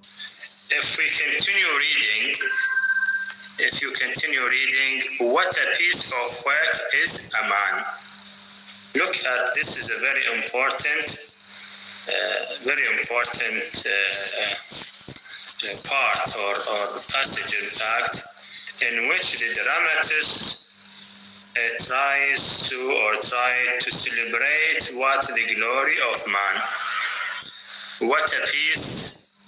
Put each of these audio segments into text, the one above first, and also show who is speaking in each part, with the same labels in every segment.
Speaker 1: if you continue reading, what a piece of work is a man. Look at this is a very important part or passage, in fact, in which the dramatist tried to celebrate what the glory of man. What a piece,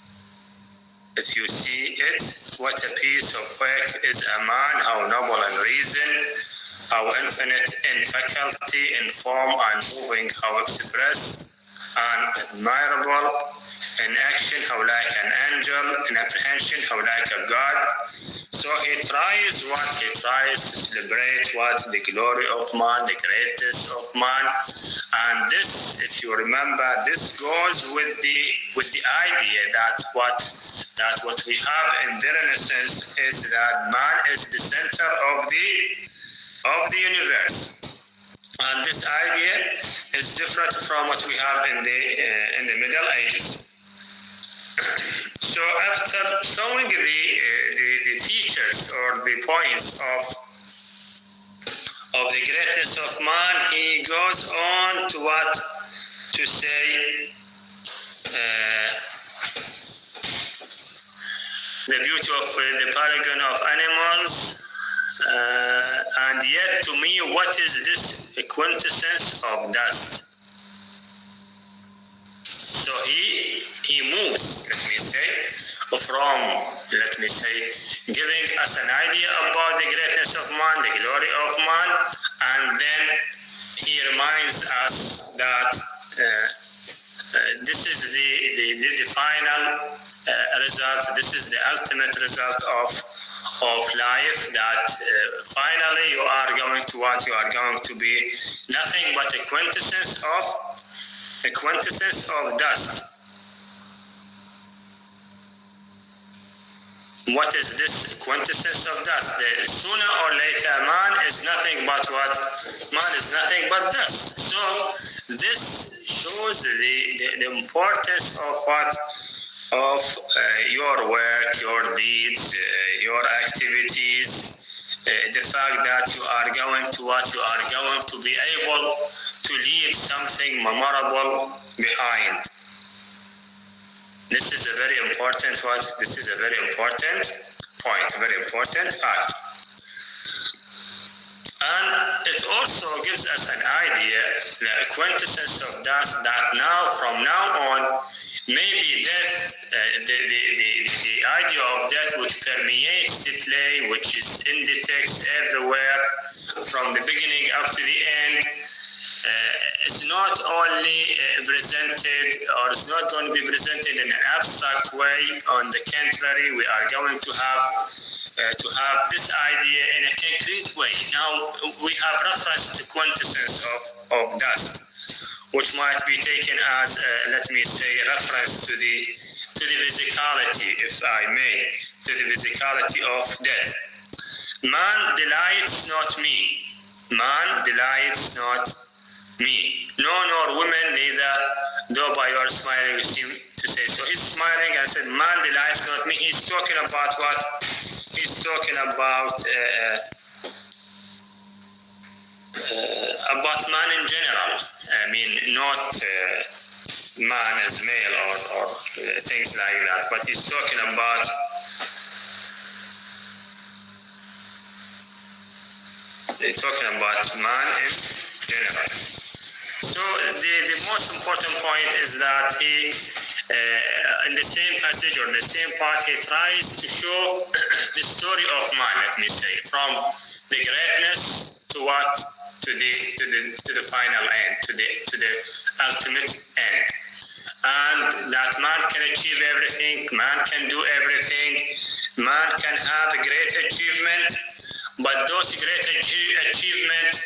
Speaker 1: if you see it, what a piece of work is a man, how noble in reason, how infinite in faculty, in form and moving, how express and admirable, in action, how like an angel, in apprehension, how like a God. So he tries to celebrate what the glory of man, the greatness of man. And this, if you remember, this goes with the idea that what we have in the Renaissance is that man is the center of the universe. And this idea is different from what we have in the Middle Ages. So after showing the features or the points of the greatness of man, he goes on to say the beauty of the paragon of animals. And yet, to me, what is this quintessence of dust? So he moves, giving us an idea about the greatness of man, the glory of man, and then he reminds us that this is the final result. This is the ultimate result of life, that finally you are going to what you are going to be nothing but a quintessence of dust. What is this quintessence of dust? Sooner or later, man is nothing but what? Man is nothing but dust. So this shows the importance of what? Of your work, your deeds, your activities, the fact that you are going to what? You are going to be able to leave something memorable behind. This is a very important what? This is a very important point, a very important fact. And it also gives us an idea, the quintessence of dust, that from now on, maybe death, the idea of death which permeates the play, which is in the text everywhere, from the beginning up to the end, is not only presented, or is not going to be presented in an abstract way. On the contrary, we are going to have this idea in a concrete way. Now we have reference to quintessence of dust, which might be taken as reference to the physicality, if I may, to the physicality of death. Man delights not me. Man delights not me. No, nor women neither, though by your smiling you seem to say. So he's smiling and said, man delights not me. He's talking about what? He's talking about man in general. I mean, not man as male or things like that, but he's talking about man in general. So the most important point is that he, in the same passage or the same part, he tries to show the story of man, from the greatness to what? To the final end, to the ultimate end. And that man can achieve everything, man can do everything, man can have a great achievement, but those great achievements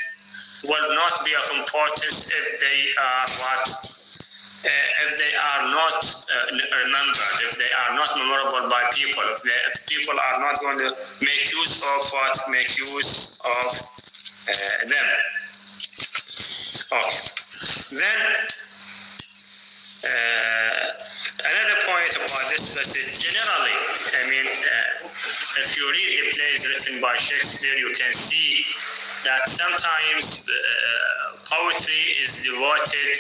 Speaker 1: will not be of importance if they are not remembered, if they are not memorable by people, if people are not going to make use of them. Okay. Then another point about this, but generally, I mean, if you read the plays written by Shakespeare, you can see that sometimes poetry is devoted,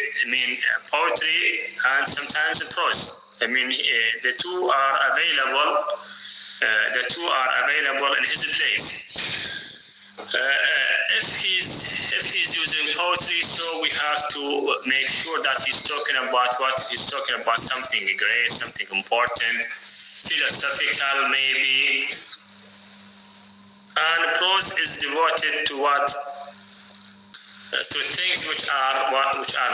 Speaker 1: poetry and sometimes prose. The two are available. The two are available in his plays. If he's using poetry, so we have to make sure that he's talking about what he's talking about, something great, something important, philosophical maybe. And prose is devoted to what? To things which are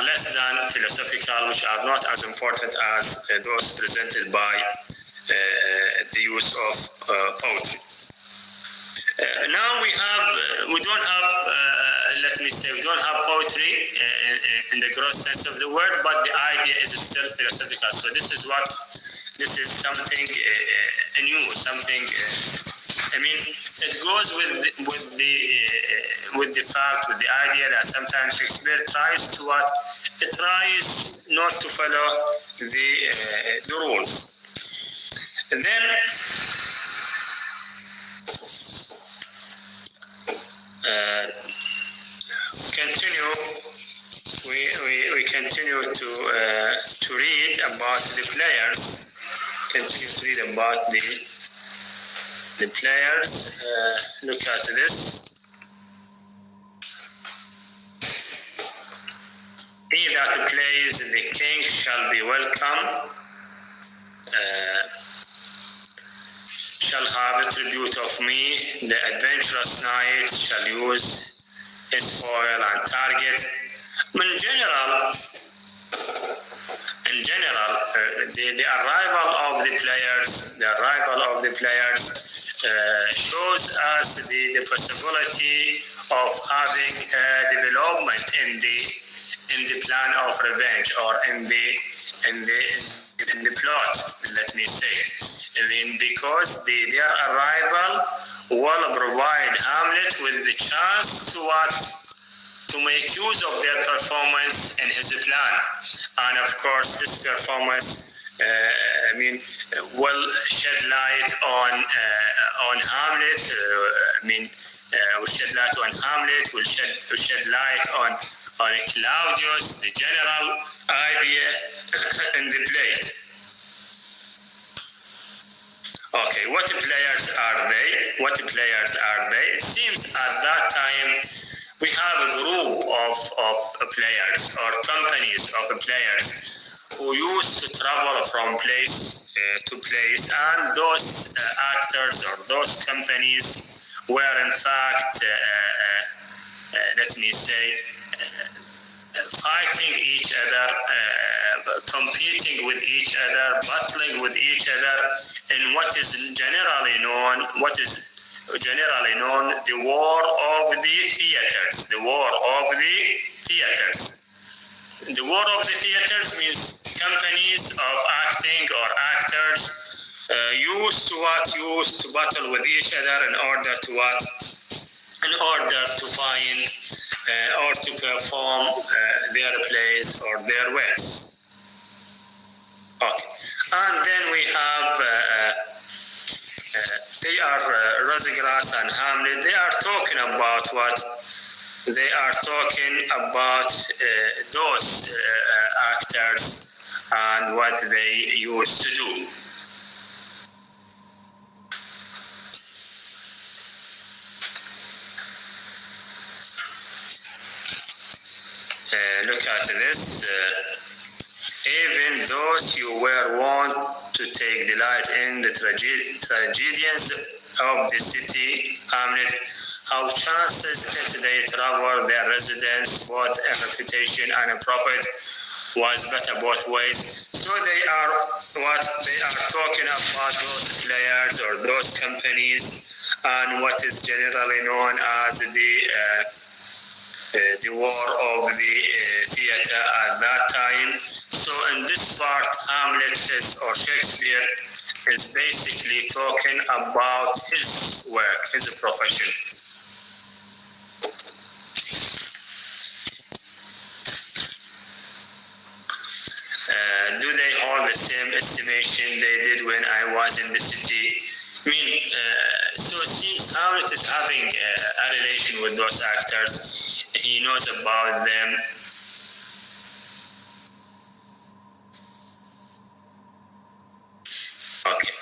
Speaker 1: less than philosophical, which are not as important as those presented by the use of poetry. Now we don't have poetry in the gross sense of the word, but the idea is still philosophical. So this is something new, something. It goes with the fact, with the idea that sometimes Shakespeare tries not to follow the rules. And then we continue to read about the players. Continue to read about the players. Look at this. He that plays the king shall be welcome. Shall have a tribute of me. The adventurous knight shall use his foil and target. In general, the arrival of the players shows us the possibility of having a development in the plan of revenge, or in the plot, let me say. Because their arrival will provide Hamlet with the chance to make use of their performance in his plan. And of course, this performance will shed light on Hamlet. Will shed light on Hamlet. Will shed light on Claudius, the general idea in the play. Okay, what players are they? It seems at that time we have a group of players, or companies of players, who used to travel from place to place, and those actors or those companies were in fact, fighting each other, competing with each other, battling with each other in what is generally known, the war of the theaters. The war of the theaters means companies of acting or actors used to battle with each other in order to find or to perform their plays or their works. Okay, and then we have Rosecrans and Hamlet. They are talking about what? They are talking about those actors and what they used to do. Look at this. Even those you were wont to take delight in the tragedians of the city, Hamlet, how chances that they travel their residence, both a reputation and a profit, was better both ways. So they are talking about those players or those companies, and what is generally known as the war of the theater at that time. So in this part, Hamlet or Shakespeare is basically talking about his work, his profession. Do they hold the same estimation? when I was in the city. I mean, so it seems Hamlet is having a relation with those actors. He knows about them. Okay.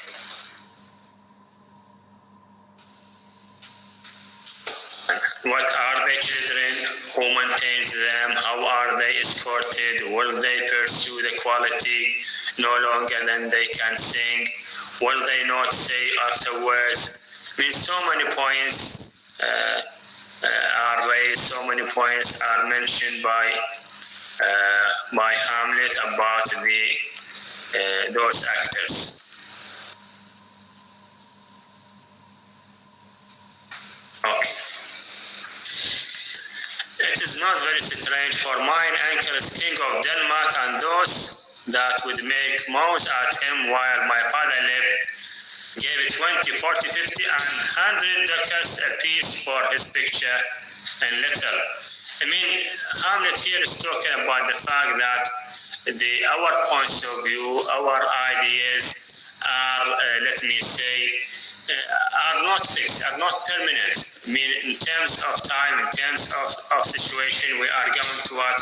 Speaker 1: What are the children? Who maintains them? How are they escorted? Will they pursue the quality no longer than they can sing? Will they not say afterwards? I mean, so many points are raised, so many points are mentioned by Hamlet about those actors. Okay. It is not very strange for mine uncles, king of Denmark, and those that would make moans at him while my father lived, gave 20, 40, 50, and 100 ducats apiece for his picture and letter. I mean, Hamlet here is talking about the fact that our points of view, our ideas are, let me say, are not fixed, are not permanent. I mean, in terms of time, in terms of situation, we are going to what?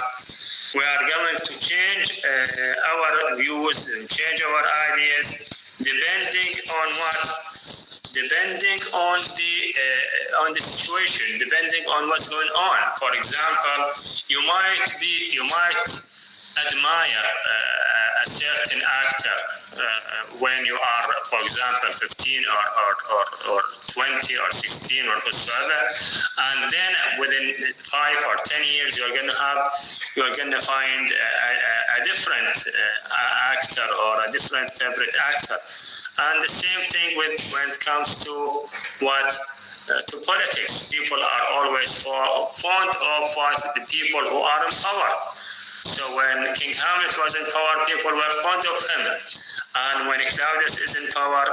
Speaker 1: We are going to change our views and change our ideas depending on what? Depending on the situation, depending on what's going on. For example, you might admire a certain actor when you are, for example, 15 or 20 or 16 or whatsoever, and then within 5 or 10 years you're going to find a different actor or a different favorite actor. And the same thing when it comes to what? To politics. People are always fond of what? The people who are in power. So when King Hamlet was in power, people were fond of him. And when Claudius is in power,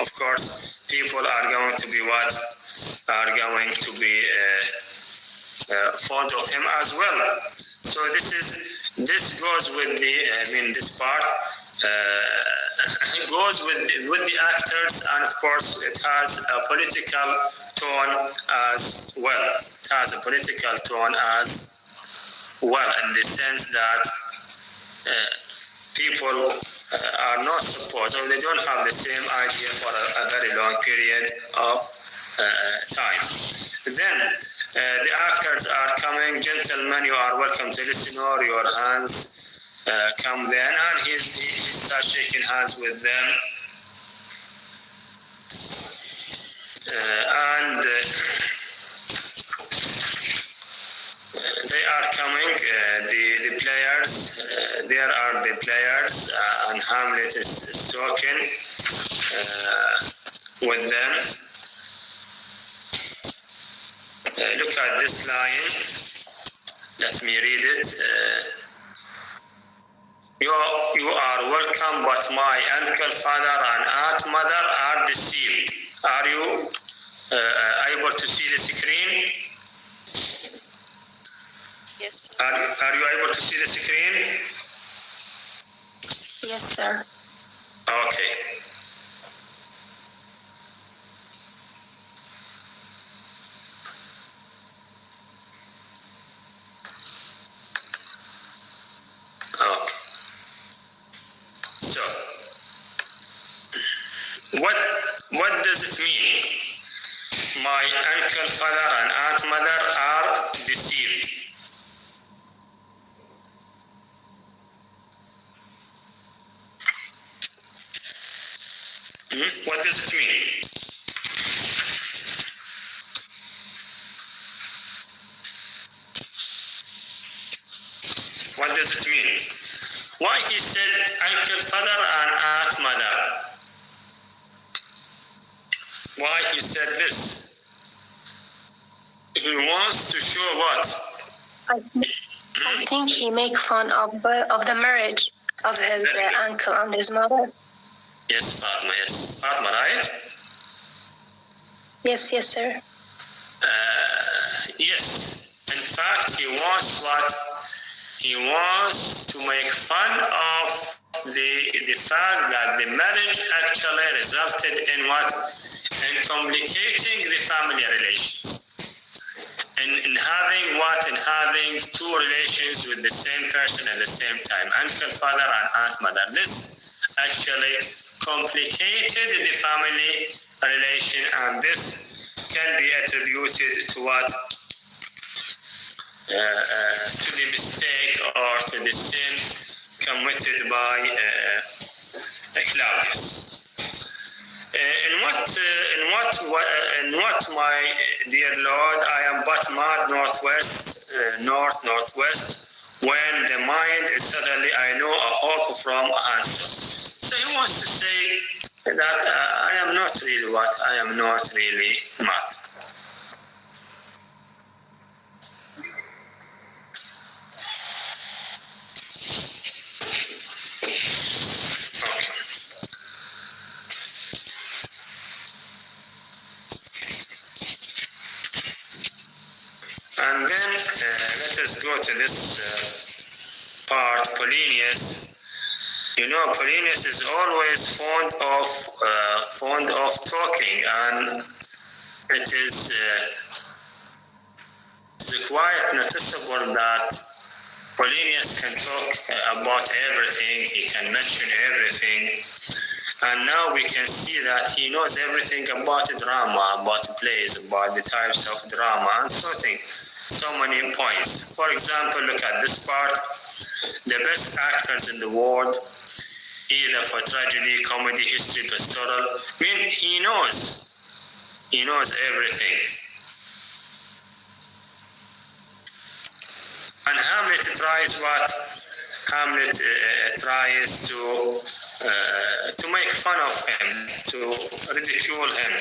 Speaker 1: of course, people are going to be what? Are going to be fond of him as well. So this goes with this part goes with the actors, and of course it has a political tone as well. It has a political tone as well, in the sense that people are not supposed, or they don't have the same idea for a very long period of time. Then the actors are coming. Gentlemen, you are welcome to listen, or your hands come then, and he starts shaking hands with them. And they are coming, the players, there are the players, and Hamlet is talking with them. Look at this line, let me read it. You are welcome, but my uncle, father, and aunt, mother are deceived. Are you able to see the screen?
Speaker 2: Yes.
Speaker 1: Are you able to see the screen?
Speaker 2: Yes, sir.
Speaker 1: Okay. Okay. So, what does it mean? My uncle, father, and aunt, mother are deceived. What does it mean? What does it mean? Why he said uncle, father, and aunt, mother? Why he said this? He wants to show what?
Speaker 2: I think he makes fun of the marriage of his uncle and his mother.
Speaker 1: Yes, Fatma, yes. Fatma, right?
Speaker 2: Yes, sir.
Speaker 1: Yes. In fact, he wants what? He wants to make fun of the fact that the marriage actually resulted in what? In complicating the family relations. In having what? In having two relations with the same person at the same time, uncle, father, and aunt, mother. This actually complicated the family relation, and this can be attributed to what? To the mistake or to the sin committed by Claudius. In what, my dear Lord, I am but mad northwest, when the mind is suddenly I know a hawk from a handsome. So he wants to say that I am not really what? I am not really mad. And then let us go to this part, Polonius. You know, Polonius is always fond of talking, and it is quite noticeable that Polonius can talk about everything, he can mention everything. And now we can see that he knows everything about drama, about plays, about the types of drama, and so many points. For example, look at this part. The best actors in the world, either for tragedy, comedy, history, pastoral. I mean, he knows everything. And Hamlet tries what? Hamlet tries to make fun of him, to ridicule him.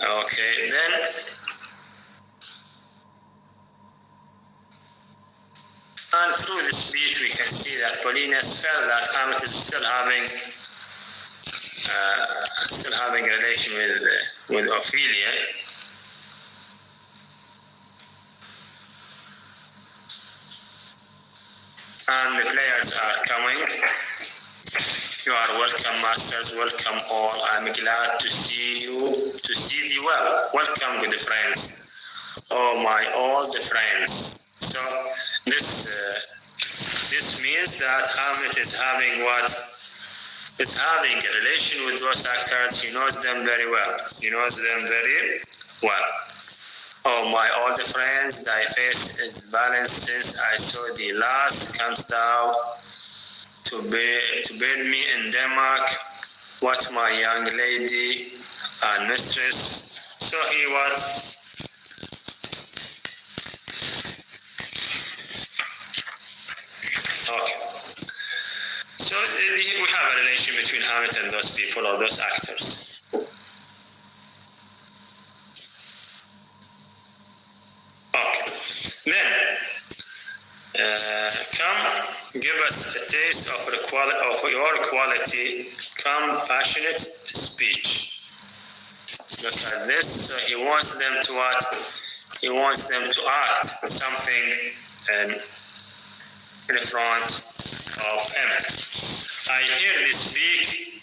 Speaker 1: Okay, then and through the speech we can see that Polonius felt that Hamlet is still having a relation with Ophelia. And the players are coming. You are welcome, masters, welcome all. I'm glad to see thee well. Welcome, good friends. Oh, my old friends. So this means that Hamlet is having what? Is having a relation with those actors. He knows them very well. Oh, my old friends, thy face is balanced since I saw thee last. Comest thou to bid me in Denmark? What, my young lady and mistress? So he was. Okay. So we have a relation between Hamlet and those people or those actors. Okay. Then, come, give us a taste of your quality. Come, passionate speech. Look at this. So he wants them to what? He wants them to act something in front of him. I hear thee speak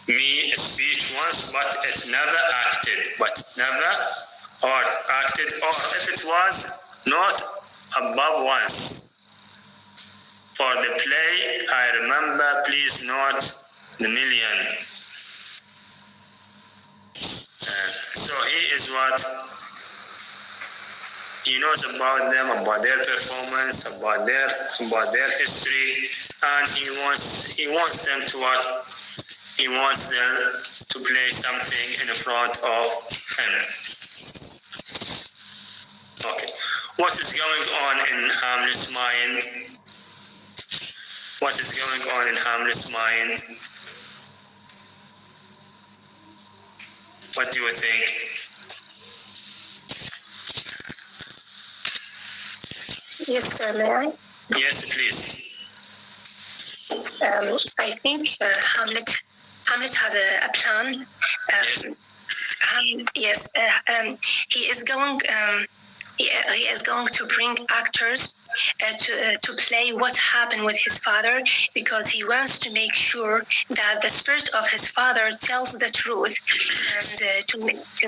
Speaker 1: me a speech once, but it never acted. Or if it was not above once. For the play, I remember, please not the million. So he is what? He knows about them, about their performance, about their history, and he wants them to what? He wants them to play something in front of him. Okay. What is going on in Hamlet's mind? What is going on in Hamlet's mind? What do you think?
Speaker 2: Yes, sir, may I?
Speaker 1: Yes, please.
Speaker 2: I think Hamlet had a plan. He is going. He is going to bring actors to play what happened with his father, because he wants to make sure that the spirit of his father tells the truth, and to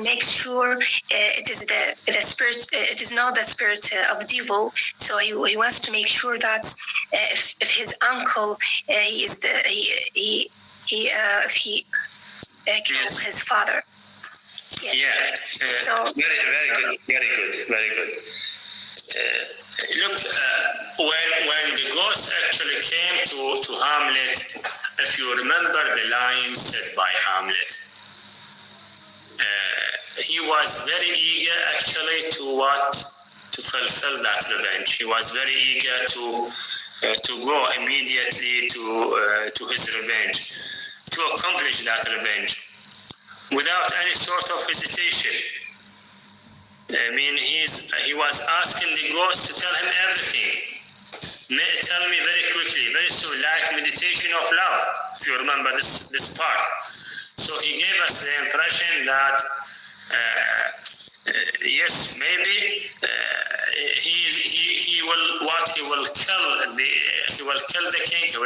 Speaker 2: make sure it is the spirit. It is not the spirit of devil. So he wants to make sure that if his uncle if he kills his father. Yes.
Speaker 1: Yeah, very good. Look, when the ghost actually came to Hamlet, if you remember the line said by Hamlet, he was very eager actually to fulfill that revenge. He was very eager to go immediately to his revenge, to accomplish that revenge, without any sort of hesitation. I mean, he was asking the ghost to tell him everything. Tell me very quickly, very soon, like meditation of love, if you remember this part. So he gave us the impression that yes, maybe he will kill the king. He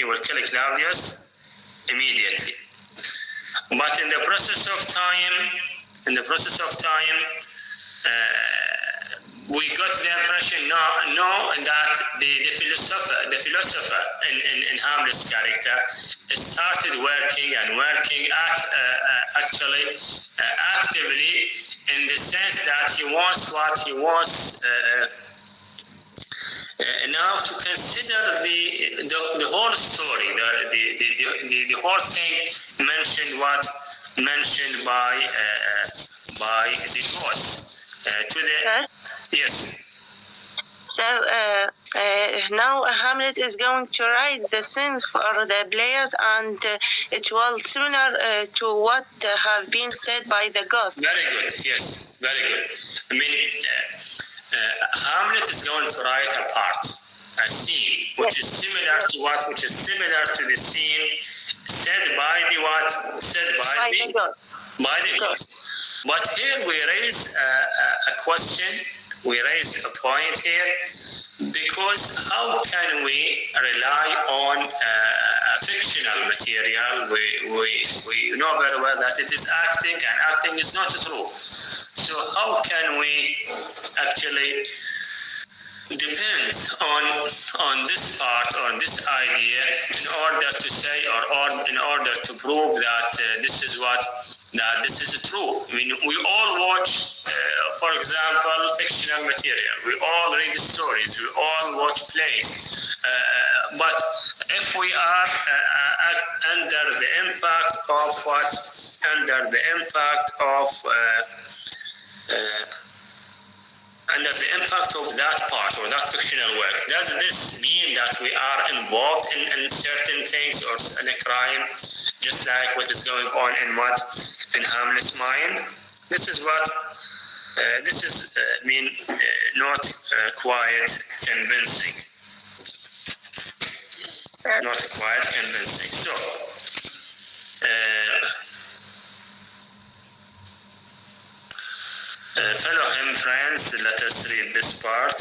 Speaker 1: will kill Claudius immediately. But in the process of time, we got the impression that the philosopher in Hamlet's character started working actually actively, in the sense that he wants now to consider the whole story, the whole thing mentioned by the ghost to the yes.
Speaker 3: So now Hamlet is going to write the scenes for the players, and it will similar to what have been said by the ghost.
Speaker 1: Very good. Yes, very good. I mean, Hamlet is going to write a scene which is similar to the scene said by the ghost. But here we raise a question. We raise a point here, because how can we rely on fictional material? We know very well that it is acting, and acting is not true. So how can we actually depends on this part, on this idea, in order to say or in order to prove that this is true? I mean, we all watch, for example, fictional material. We all read stories. We all watch plays. But if we are under the impact of that part or that fictional work, does this mean that we are involved in certain things or in a crime, just like what is going on in Hamlet's mind? This is what not quite convincing. Not quite convincing. So. Fellow hymn friends, let us read this part.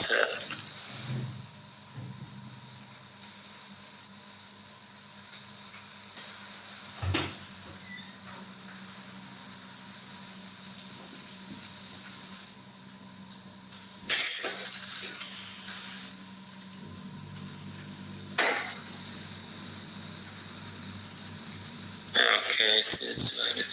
Speaker 1: Okay, it is what it is.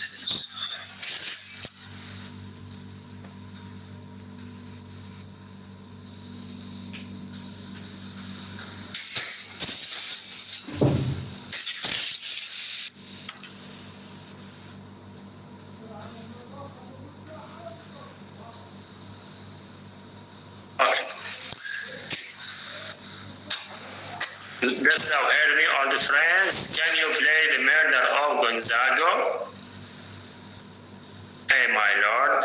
Speaker 1: Dost thou hear me, all the friends? Can you play the murder of Gonzago? Hey, my lord.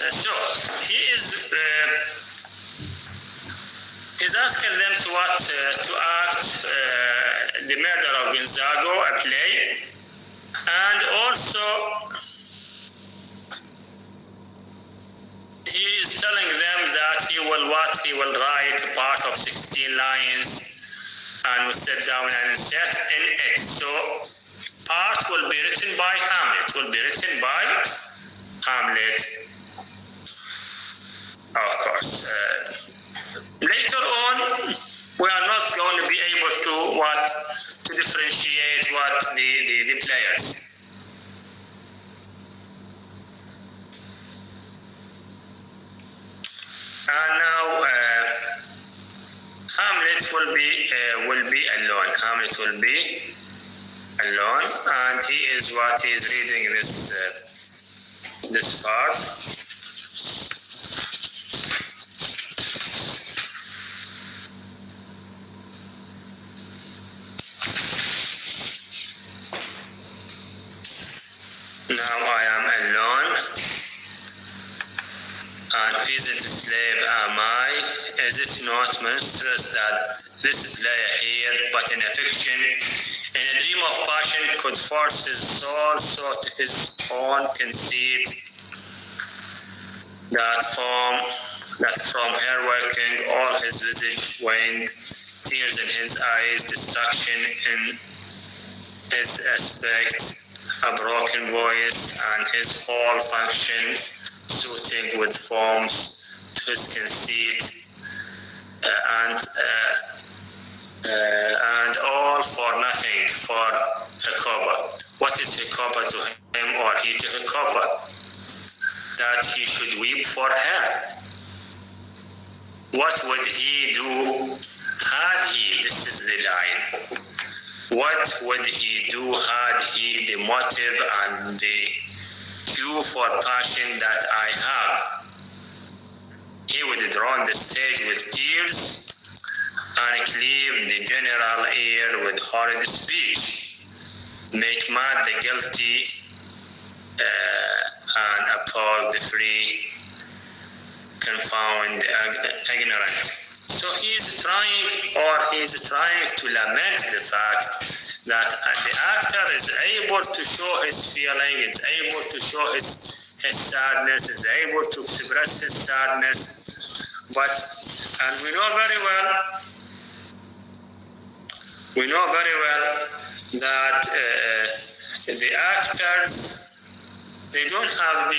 Speaker 1: So he's asking them to act the murder of Gonzago, a play, and also he is telling them that he will write a part of 16 lines and will sit down and insert in it. So part will be written by Hamlet, of course. Later on, we are not going to be able to differentiate the players. And now Hamlet will be alone. Hamlet will be alone, and he is reading this part. Now I am alone, and peasant slave am I. Is it not monstrous that this player here, but in a fiction, in a dream of passion, could force his soul so to his own conceit, that from her working all his visage waned, tears in his eyes, destruction in his aspect, a broken voice, and his whole function suiting with forms to his conceit, and all for nothing, for Hecuba. What is Hecuba to him, or he to Hecuba? That he should weep for her. What would he do had he, this is the line, what would he do had he the motive and the cue for passion that I have? He would draw on the stage with tears and cleave the general ear with horrid speech, make mad the guilty and appall the free, confound the ignorant. So he's trying to lament the fact that the actor is able to show his feeling, is able to show his sadness, is able to express his sadness, and we know very well that the actors, they don't have the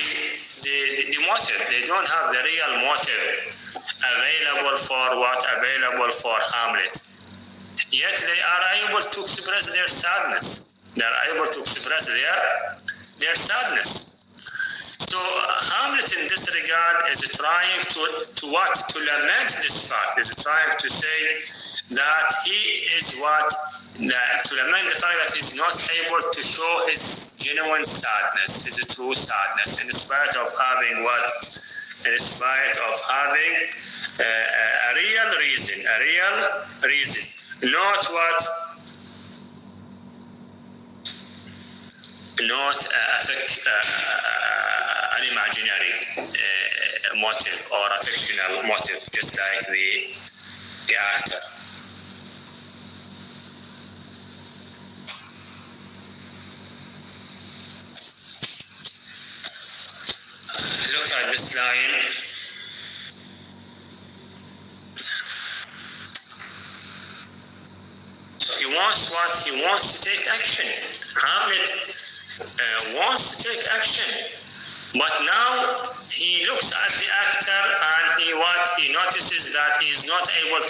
Speaker 1: motive, they don't have the real motive available for Hamlet. Yet they are able to express their sadness. They are able to express their sadness. So Hamlet in this regard is trying to lament this fact, is trying to say that he is to lament the fact that he's not able to show his genuine sadness, his true sadness, in spite of having a real reason, not an imaginary motive or a fictional motive, just like the actor. Look at this line. So he wants to take action. Hamlet wants to take action, but now he looks at the actor and he notices that he is not able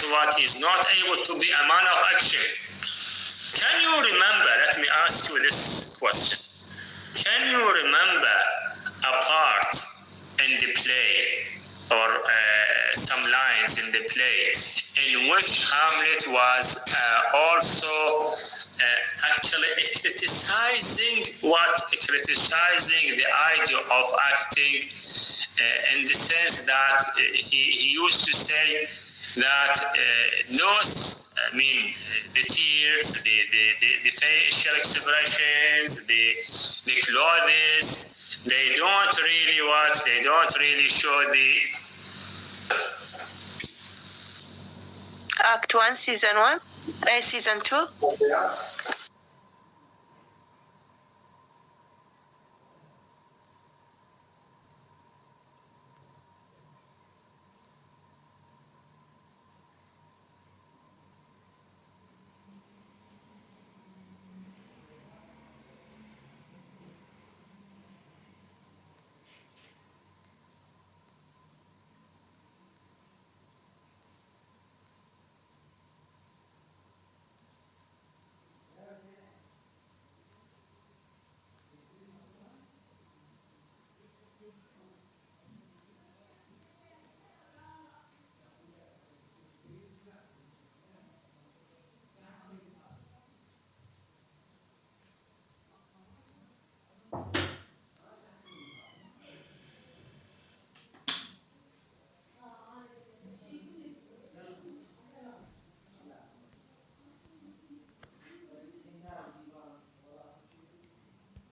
Speaker 1: to be a man of action. Can you remember? Let me ask you this question. Can you remember a part in the play or some lines in the play in which Hamlet was also actually criticizing the idea of acting in the sense that he used to say that the tears, the facial expressions, the clothes, they don't really show the
Speaker 3: Act 1, Season 1, Season 2.